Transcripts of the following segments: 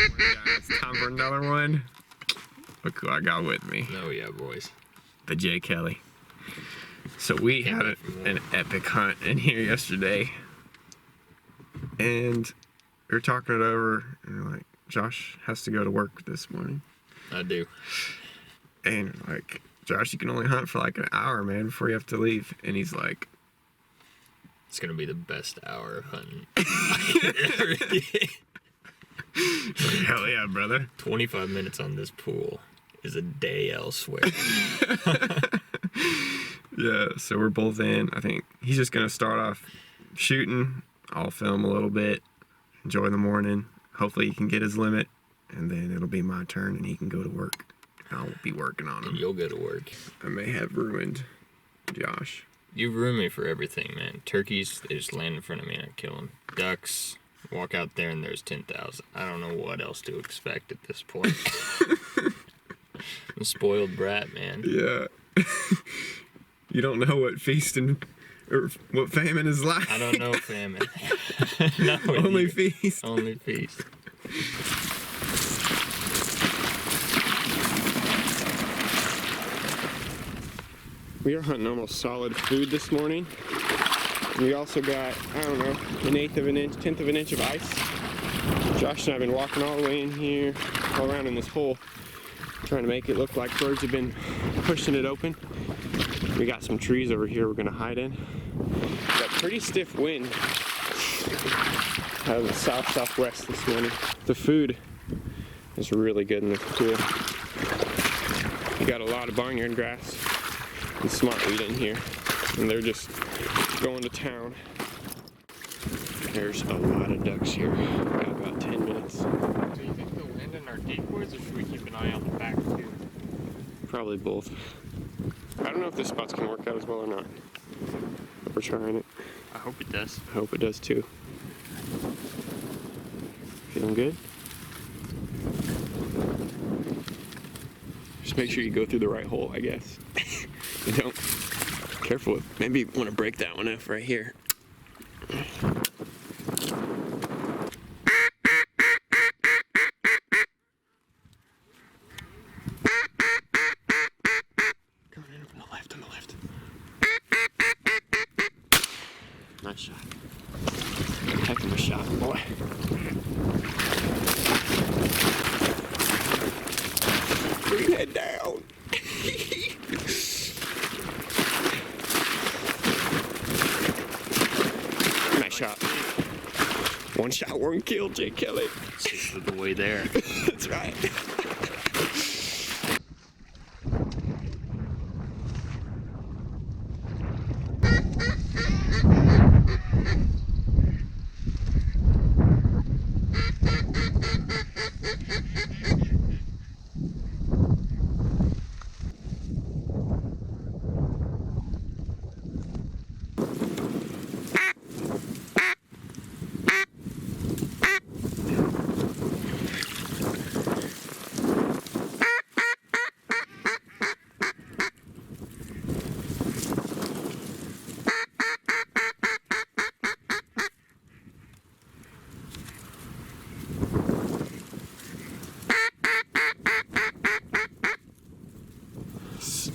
It's time for another one. Look who I got with me. Oh yeah, boys. The J. Kelly. So we had an epic hunt in here yesterday. And we were talking it over, and like, Josh has to go to work this morning. I do. And like, Josh, you can only hunt for like an hour, man, before you have to leave. And he's like, it's gonna be the best hour of hunting I can ever get. Hell yeah, brother. 25 minutes on this pool is a day elsewhere. Yeah, so we're both in. I think he's just gonna start off shooting. I'll film a little bit, enjoy the morning. Hopefully he can get his limit, and then it'll be my turn and he can go to work. I'll be working on him. And you'll go to work. I may have ruined Josh. You've ruined me for everything, man. Turkeys, they just land in front of me and I kill them. Ducks, walk out there and there's 10,000. I don't know what else to expect at this point. I'm a spoiled brat, man. Yeah. You don't know what feasting or what famine is like. I don't know famine. No, Only feast. Only feast. We are hunting almost solid food this morning. We also got, I don't know, an eighth of an inch, 10th of an inch of ice. Josh and I have been walking all the way in here, all around in this hole, trying to make it look like birds have been pushing it open. We got some trees over here we're gonna hide in. Got pretty stiff wind out of the south-southwest this morning. The food is really good in this pool. We got a lot of barnyard grass and smartweed in here, and they're just going to town. There's a lot of ducks here. Got about 10 minutes. So you think they'll land in our decoys, or should we keep an eye on the back too? Probably both. I don't know if this spot's gonna work out as well or not, but we're trying it. I hope it does. I hope it does too. Feeling good? Just make sure you go through the right hole, I guess. You don't. Careful. Maybe you want to break that one off right here. Coming in from the left, on the left. Nice shot. Heck of a shot, boy. Bring that down. Nice shot. One shot, one kill, J. Kelly. It's the way there. That's right.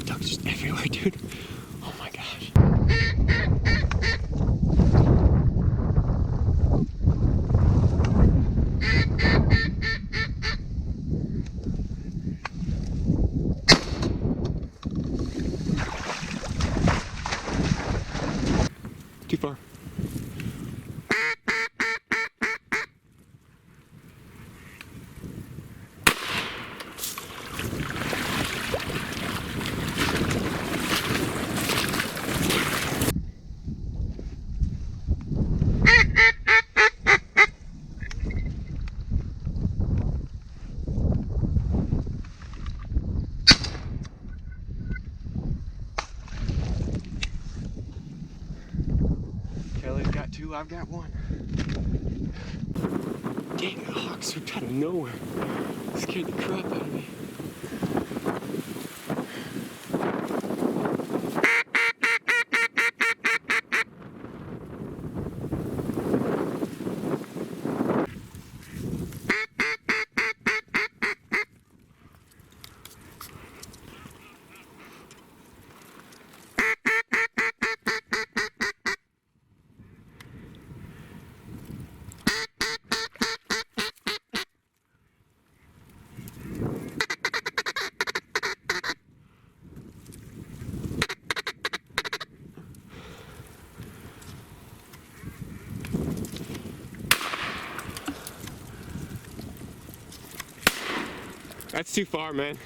Ducks just everywhere, dude. Oh my gosh. Too far. Kelly's got two, I've got one. Dang, the hawk swooped out of nowhere. Scared the crap out of me. That's too far, man.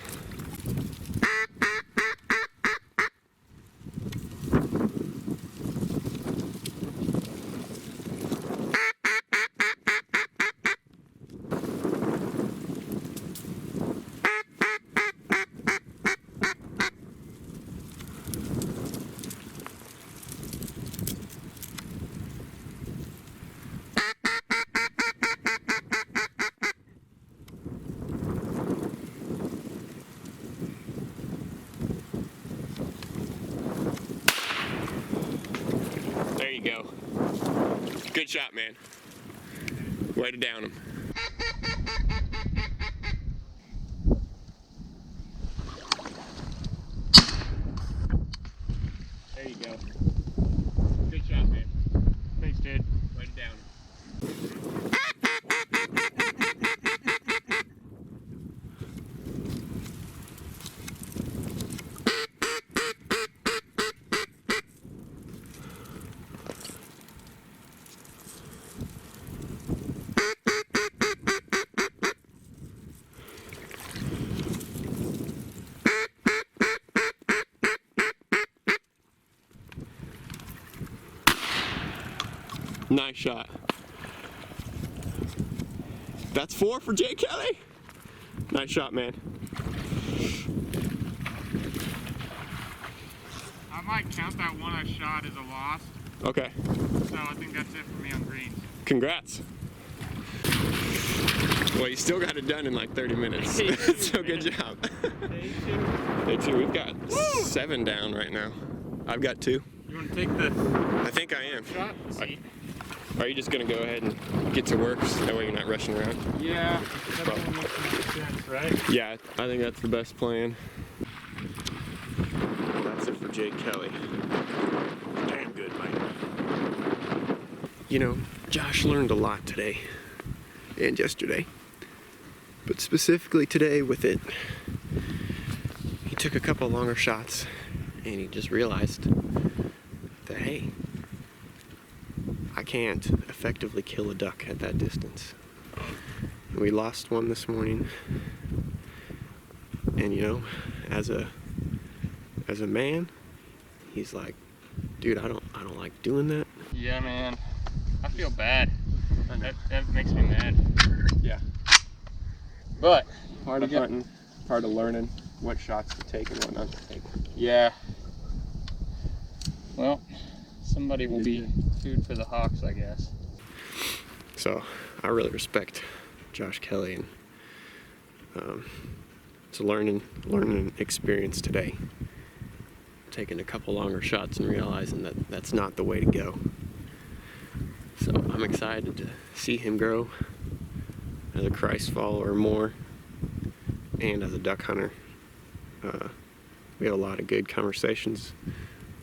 There you go. Good shot, man. Way to down him. There you go. Good shot, man. Thanks, dude. Way to down him. Nice shot. That's 4 for Jay Kelly. Nice shot, man. I might count that one I shot as a loss. Okay. So I think that's it for me on greens. Congrats. Well, you still got it done in like 30 minutes. So good job. Day 2. We've got 7 down right now. I've got 2. You want to take the I think I am. shot? See? Are you just going to go ahead and get to work so that way you're not rushing around? Yeah, that one makes more sense, right? Yeah, I think that's the best plan. Well, that's it for Jay Kelly. Damn good, Mike. You know, Josh learned a lot today and yesterday. But specifically today with it, he took a couple longer shots and he just realized that, hey, I can't effectively kill a duck at that distance. We lost one this morning, and you know, as a man, he's like, dude, I don't like doing that. Yeah, man. I feel bad. That makes me mad. Yeah. But Part of hunting, part of learning what shots to take and what not to take. yeah. Well, somebody will be food for the hawks, I guess. So I really respect Josh Kelly, and it's a learning experience today. Taking a couple longer shots and realizing that that's not the way to go. So I'm excited to see him grow as a Christ follower more and as a duck hunter. We had a lot of good conversations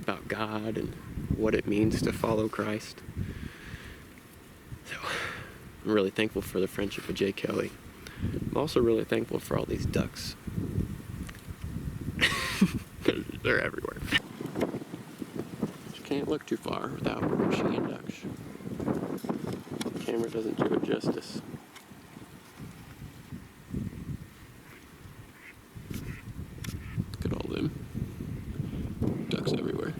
about God and what it means to follow Christ. So I'm really thankful for the friendship with Jay Kelly. I'm also really thankful for all these ducks. They're everywhere. You can't look too far without seeing ducks. The camera doesn't do it justice. Look at all them ducks everywhere.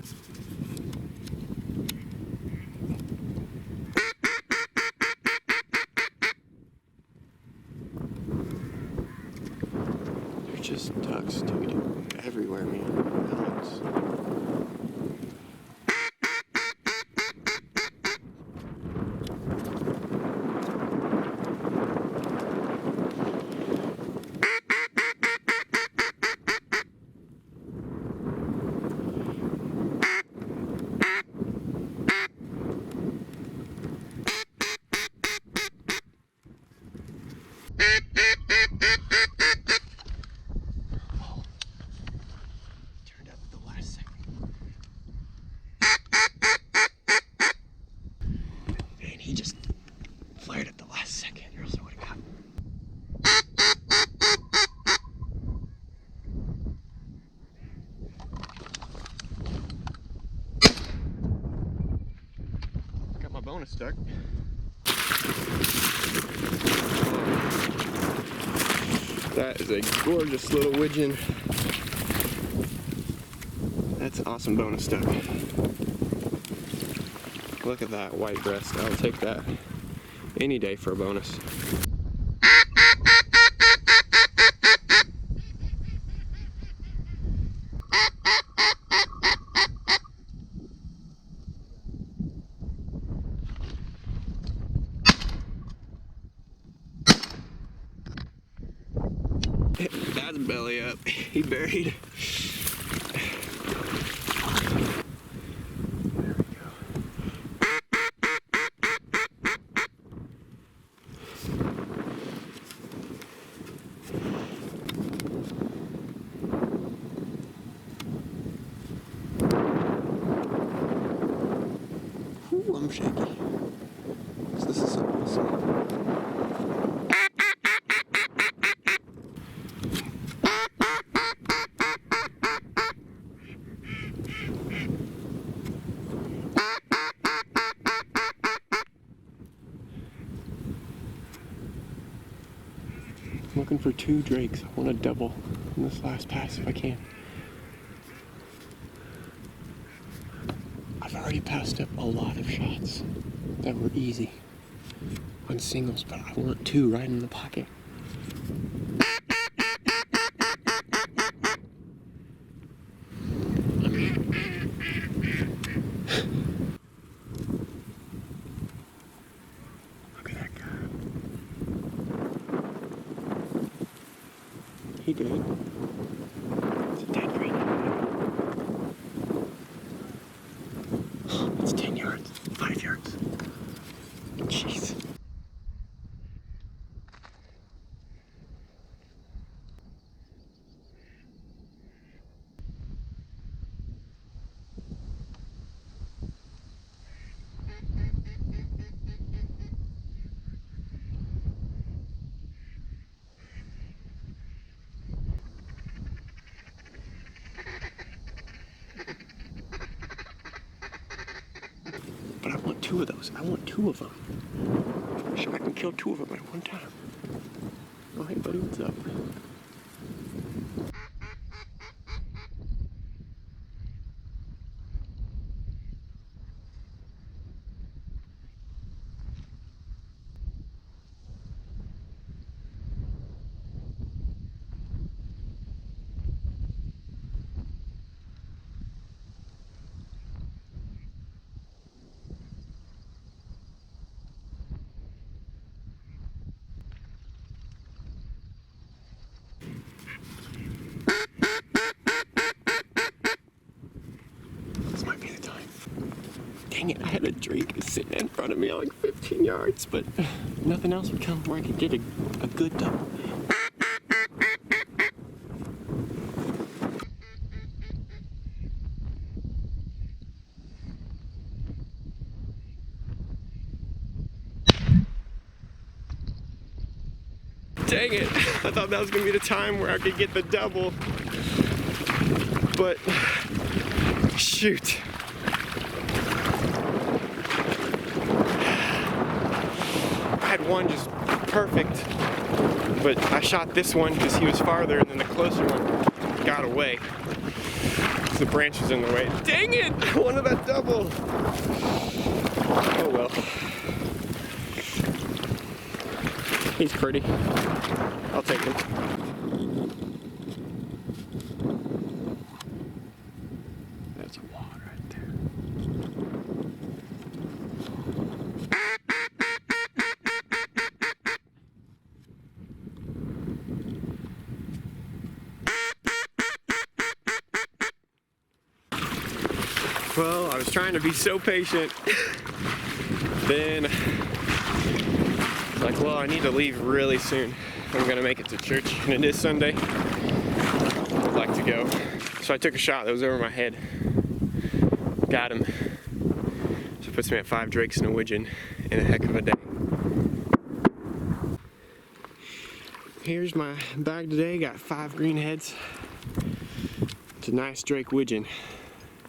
There's just ducks, dude, everywhere, man. Mallards. Turned up at the last second. Man, he just flared at the last second, or else I would have got him. Got my bonus duck. That is a gorgeous little widgeon. That's an awesome bonus duck. Look at that white breast. I'll take that any day for a bonus. That's belly up. He buried. There we go. Ooh, I'm shaky. This is so awesome. I'm looking for 2 drakes. I want to double in this last pass if I can. I've already passed up a lot of shots that were easy on singles, but I want 2 right in the pocket. I mean, look at that guy. He did. It's a dead green. It's 10 yards, 5 yards. Jeez. But I want 2 of those. I want 2 of them. I'm sure I can kill 2 of them at one time. Oh, hey, buddy, what's up? This might be the time. Dang it, I had a drake sitting in front of me like 15 yards, but nothing else would come where I could get a good double. Dang it, I thought that was gonna be the time where I could get the double, but shoot. I had one just perfect, but I shot this one because he was farther, and then the closer one got away. The branch was in the way. Dang it! I wanted that double. Oh well. He's pretty. I'll take him. That's a wad right there. Well, I was trying to be so patient. Then, like, well, I need to leave really soon. I'm gonna make it to church, and it is Sunday. I'd like to go. So I took a shot that was over my head. Got him. So it puts me at 5 drakes and a widgeon in a heck of a day. Here's my bag today. Got 5 green heads. It's a nice drake widgeon.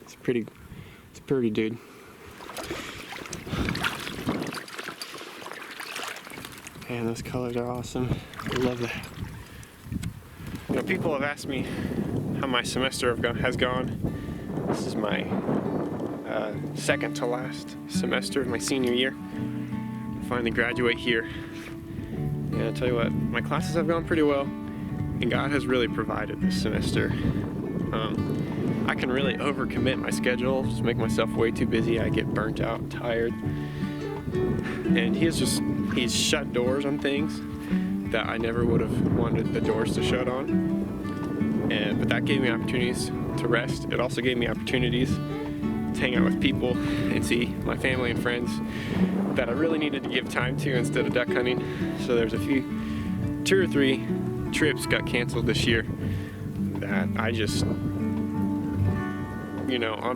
It's a pretty dude. Man, those colors are awesome. I love that. people have asked me how my semester has gone. This is my second to last semester of my senior year. I finally graduate here. And I'll tell you what, my classes have gone pretty well, and God has really provided this semester. I can really overcommit my schedule, just make myself way too busy. I get burnt out, tired. And he's shut doors on things that I never would have wanted the doors to shut on. But that gave me opportunities to rest. It also gave me opportunities to hang out with people and see my family and friends that I really needed to give time to instead of duck hunting. So there's two or three trips got canceled this year that I just, on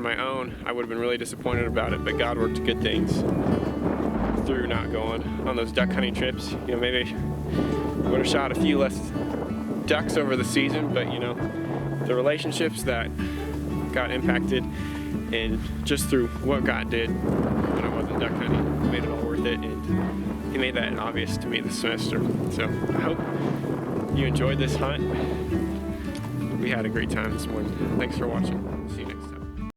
my own, I would have been really disappointed about it, but God worked good things through not going on those duck hunting trips. Maybe I would have shot a few less ducks over the season, but the relationships that got impacted and just through what God did when I wasn't duck hunting made it all worth it, and He made that obvious to me this semester. So I hope you enjoyed this hunt. We had a great time this morning. Thanks for watching. See you next time.